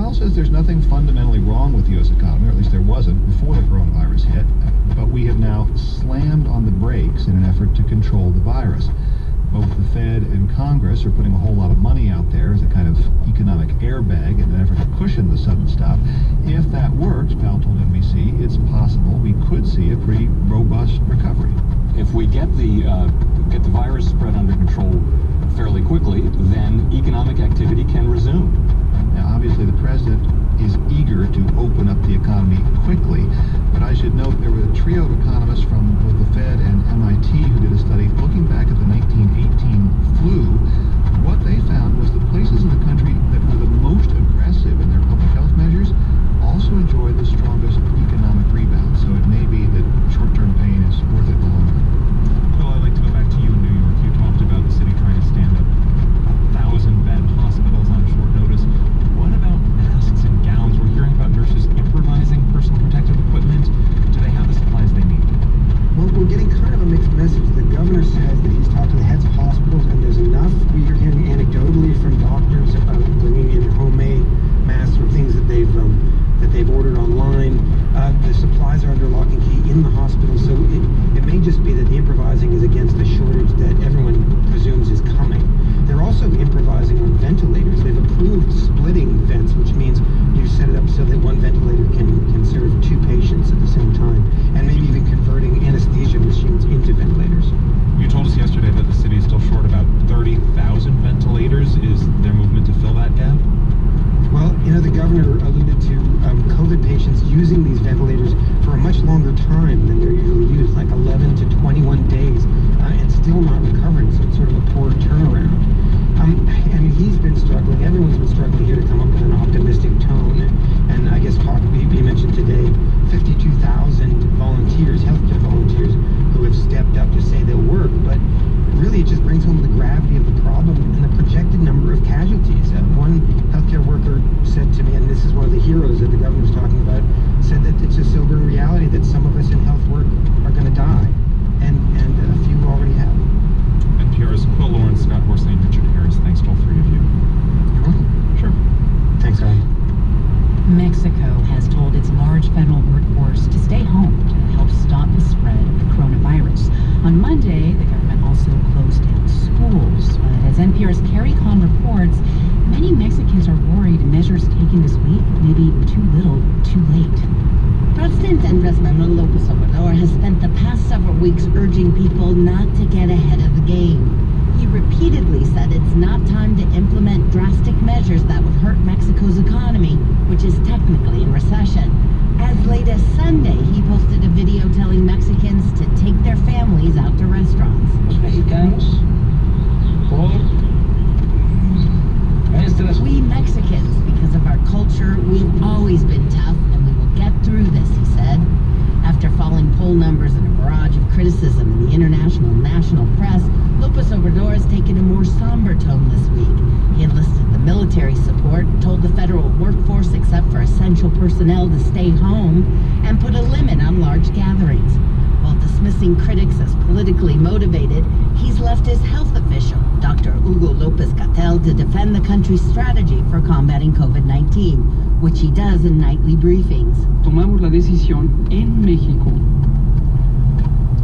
Powell says there's nothing fundamentally wrong with the U.S. economy, or at least there wasn't before the coronavirus hit, but we have now slammed on the brakes in an effort to control the virus. Both the Fed and Congress are putting a whole lot of money out there as a kind of economic airbag in an effort to cushion the sudden stop. If that works, Powell told NBC, it's possible we could see a pretty robust recovery. If we get the virus spread under control fairly quickly, then economic activity can resume. Now, obviously, the president is eager to open up the economy quickly, but I should note there were a trio of economists from both the Fed and MIT who did a study looking back at the 1918 flu. What they found was the places in the country that were the most aggressive in their public health measures also enjoyed the strongest economic rebound. So it may be that short-term pain is worth it in the long run. Well, I'd like to go back to you in New York. You talked about the city trying to stand up 1,000-bed hospitals on short notice. What about masks and gowns? We're hearing about nurses improvising personal protective equipment. Do they have the supplies they need? Well, we're getting kind of a mixed message. The governor says that he's talked to the heads of hospitals and there's enough. We are hearing anecdotally from doctors about bringing in homemade masks or things that they've ordered online. The supplies are under lock and key in the hospital, so it may just be that the improvising is against a shortage that everyone presumes is coming. They're also improvising on ventilators. They've approved splitting vents, which means you set it up so that one ventilator can serve two patients at the same time, and maybe even converting anesthesia machines into ventilators. You told us yesterday that the city is still short about 30,000 ventilators. Is there movement to fill that gap? Well, the governor alluded to COVID patients using these ventilators for a much longer time than they're usually used, like 11 to 21 days, and still not recovering, so it's sort of a poor turnaround. He's been struggling, everyone's been struggling here to come up with an optimistic tone, and I guess you mentioned today 52,000 volunteers, healthcare volunteers, who have stepped up to say they'll work, but really it just brings home the gravity of the problem and the projected number of casualties. One healthcare worker said to me, and this is one of the heroes that the governor's talking about, said that it's a sobering reality that some of us in health work are going to die, and a few already have. NPR's Quill Lawrence, Scott Horsley, and Richard Harris. Thanks to all three of you. You're welcome. Sure. Thanks, Ryan. Mexico has told its large federal workforce to stay home to help stop the spread of the coronavirus. On Monday, the government also closed down schools. But as NPR's Carrie Kahn reports, many Mexicans are worried measures taken this week may be too little, too late. President Andrés Manuel López Obrador has spent the past several weeks urging people not to get ahead of the game. He repeatedly said it's not time to implement drastic measures that would hurt Mexico's economy, which is technically in recession. As late as Sunday, he posted a video telling Mexicans to take their families out to restaurants. We Mexicans, because of our culture, we've always been tough and we will get through this, he said. After falling poll numbers and a barrage of criticism in the international and national press, López Obrador has taken a more somber tone this week. He enlisted the military support, told the federal workforce except for essential personnel to stay home, and put a limit on large gatherings. While dismissing critics as politically motivated, he's left his health official, Dr. Hugo López-Gatell, to defend the country's strategy for combating COVID-19, which he does in nightly briefings. Tomamos la decisión en México,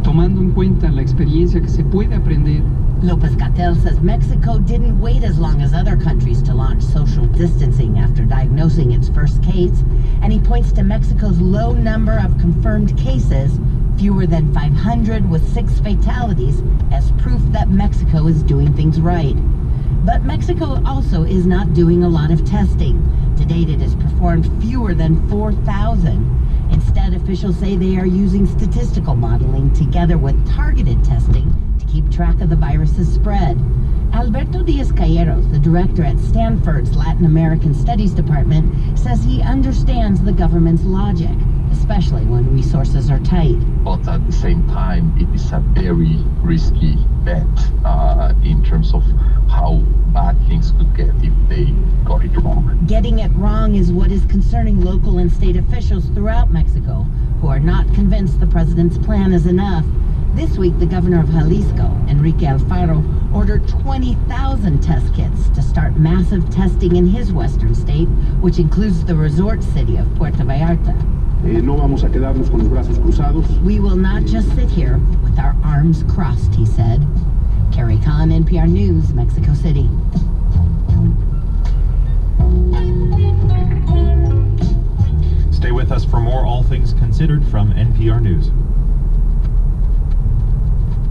tomando en cuenta la experiencia que se puede aprender. López-Gatell says Mexico didn't wait as long as other countries to launch social distancing after diagnosing its first case, and he points to Mexico's low number of confirmed cases, fewer than 500 with 6 fatalities, as proof that Mexico is doing things right. But Mexico also is not doing a lot of testing. To date, it has performed fewer than 4,000. Instead, officials say they are using statistical modeling together with targeted testing to keep track of the virus's spread. Alberto Diaz-Calleros, the director at Stanford's Latin American Studies Department, says he understands the government's logic, especially when resources are tight. But at the same time, it is a very risky bet in terms of how bad things could get if they got it wrong. Getting it wrong is what is concerning local and state officials throughout Mexico, who are not convinced the president's plan is enough. This week, the governor of Jalisco, Enrique Alfaro, ordered 20,000 test kits to start massive testing in his western state, which includes the resort city of Puerto Vallarta. No vamos a quedarnos con los brazos cruzados. We will not just sit here with our arms crossed, he said. Carrie Kahn, NPR News, Mexico City. Stay with us for more All Things Considered from NPR News.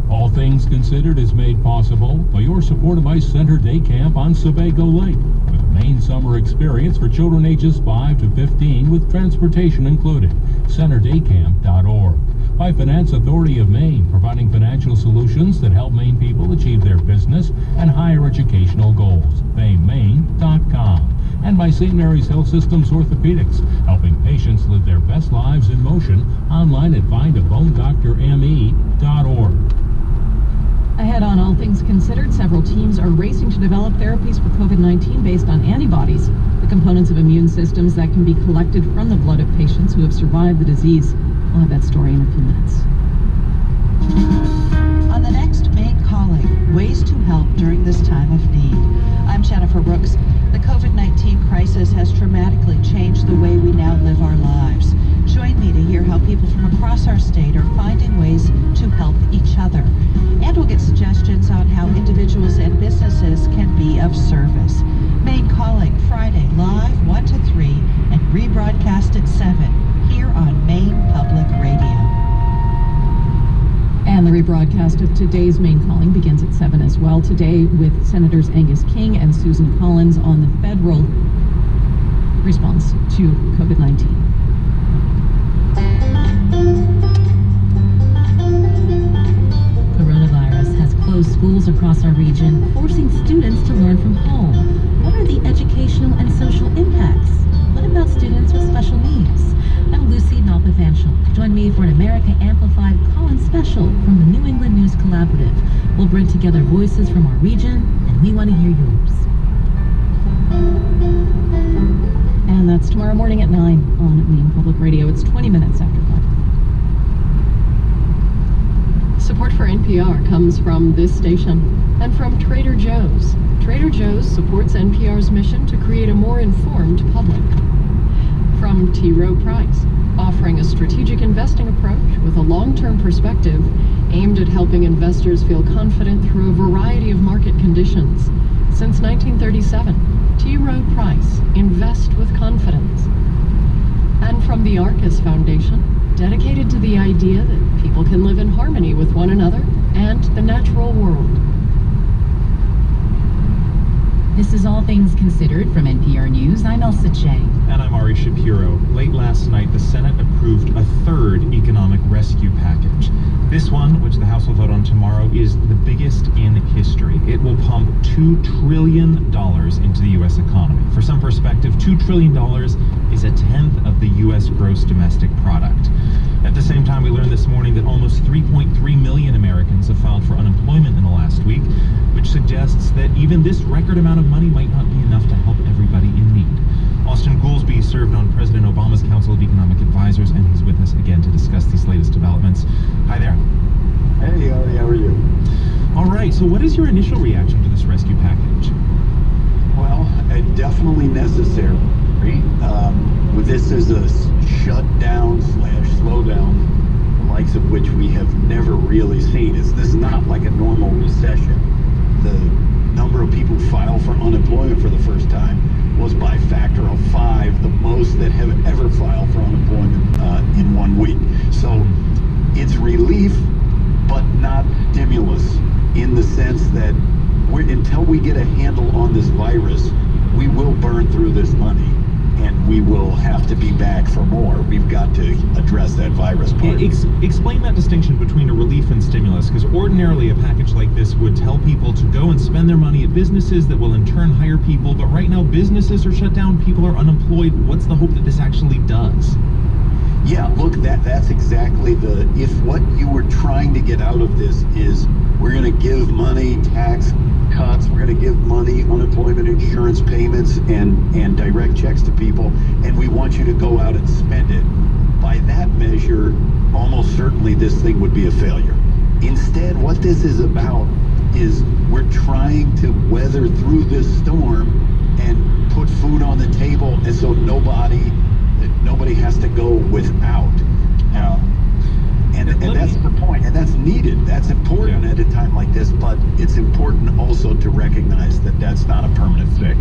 All Things Considered is made possible by your support of my Center Day Camp on Sebago Lake, with a Maine summer experience for children ages 5 to 15 with transportation included. CenterDayCamp.org. By Finance Authority of Maine, providing financial solutions that help Maine people achieve their business and higher educational goals. FameMaine.com. And by St. Mary's Health Systems Orthopedics, helping patients live their best lives in motion, online at findabonedoctorme.org. Ahead on All Things Considered, several teams are racing to develop therapies for COVID-19 based on antibodies, the components of immune systems that can be collected from the blood of patients who have survived the disease. We'll have that story in a few minutes. On the next Maine Calling, ways to help during this time of need. I'm Jennifer Brooks. The COVID-19 crisis has dramatically changed the way we now live our lives. Join me to hear how people from across our state are finding ways to help each other. And we'll get suggestions on how individuals and businesses can be of service. Maine Calling, Friday, live 1 to 3, and rebroadcast at 7, here on Maine Public Radio. And the rebroadcast of today's Maine Calling begins at 7 as well. Today with Senators Angus King and Susan Collins on the federal response to COVID-19. Coronavirus has closed schools across our region, forcing students to learn from home. What are the educational and social impacts? What about students with special needs? I'm Lucy Nalpathanchel. Join me for an America Amplified call-in special from the New England News Collaborative. We'll bring together voices from our region, and we want to hear yours. And that's tomorrow morning at 9 on Maine Public Radio. It's 20 minutes after 5. Support for NPR comes from this station and from Trader Joe's. Trader Joe's supports NPR's mission to create a more informed public. From T. Rowe Price, offering a strategic investing approach with a long-term perspective aimed at helping investors feel confident through a variety of market conditions. Since 1937, T. Rowe Price, invest with confidence. And from the Arcus Foundation, dedicated to the idea that people can live in harmony with one another and the natural world. This is All Things Considered from NPR News. I'm Elsa Chang. And I'm Ari Shapiro. Late last night, the Senate approved a third economic rescue package. This one, which the House will vote on tomorrow, is the biggest in history. It will pump $2 trillion into the U.S. economy. For some perspective, $2 trillion is a tenth of the U.S. gross domestic product. At the same time, we learned this morning that almost 3.3 million Americans have filed for unemployment in the last week, which suggests that even this record amount of money might not be enough to help everybody in need. Austin Goolsbee served on President Obama's Council of Economic Advisors, and he's with us again to discuss these latest developments. Hi there. Hey, Ari, how are you? All right, so what is your initial reaction to this rescue package? Well, definitely necessary. This is a shutdown / slowdown, the likes of which we have never really seen. This is not like a normal recession. The number of people who file for unemployment for the first time was by factor of 5 the most that have ever filed for unemployment in 1 week. So it's relief, but not stimulus, in the sense that until we get a handle on this virus, we will burn through this money, and we will have to be back for more. We've got to address that virus part. Explain that distinction between a relief and stimulus, because ordinarily a package like this would tell people to go and spend their money at businesses that will in turn hire people, but right now businesses are shut down, people are unemployed. What's the hope that this actually does? Yeah, look, that's exactly if what you were trying to get out of this is we're going to give money, tax cuts, we're going to give money, unemployment insurance payments, and direct checks to people, and we want you to go out and spend it. By that measure, almost certainly this thing would be a failure. Instead, what this is about is we're trying to weather through this storm and put food on the table, and so nobody has to go without. And that's the point, and that's needed. That's important at a time like this, but it's important also to recognize that that's not a permanent fix.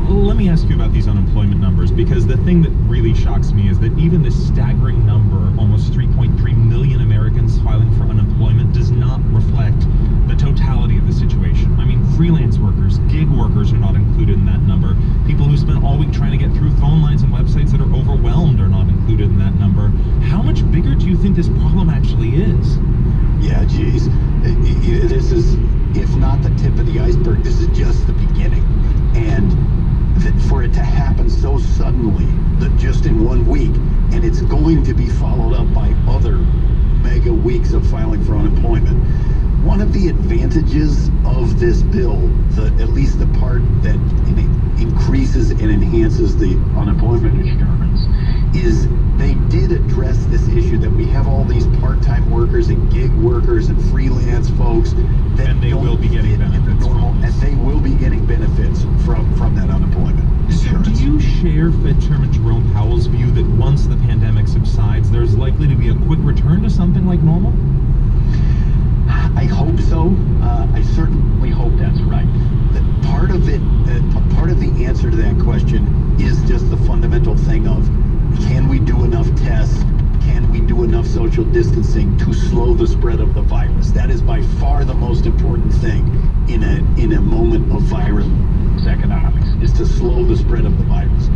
Let me ask you about these unemployment numbers, because the thing that really shocks me is that even this staggering number, almost 3.3 million Americans filing for unemployment, does not reflect the totality of the situation. I mean, freelance workers, gig workers are not included in that number. People who spent all week trying to get through phone lines and websites that are overwhelmed are not included in that number. How much bigger do you think this problem actually is? Yeah, geez. This is, if not the tip of the iceberg, this is just the beginning. And for it to happen so suddenly, just in 1 week, and it's going to be followed up by other mega weeks of filing for unemployment. One of the advantages of this bill, at least the part that increases and enhances the unemployment insurance, is they did address this issue that we have all these part-time workers and gig workers and freelance folks that and they will be getting benefits and they will be getting benefits from that unemployment insurance. So do you share Fed Chairman Jerome Powell's view that once the pandemic subsides, there's likely to be a quick return to something like normal? I hope so. I certainly hope that's right. Part of the answer to that question is just the fundamental thing of, can we do enough tests? Can we do enough social distancing to slow the spread of the virus? That is by far the most important thing in a moment of virus economics, is to slow the spread of the virus.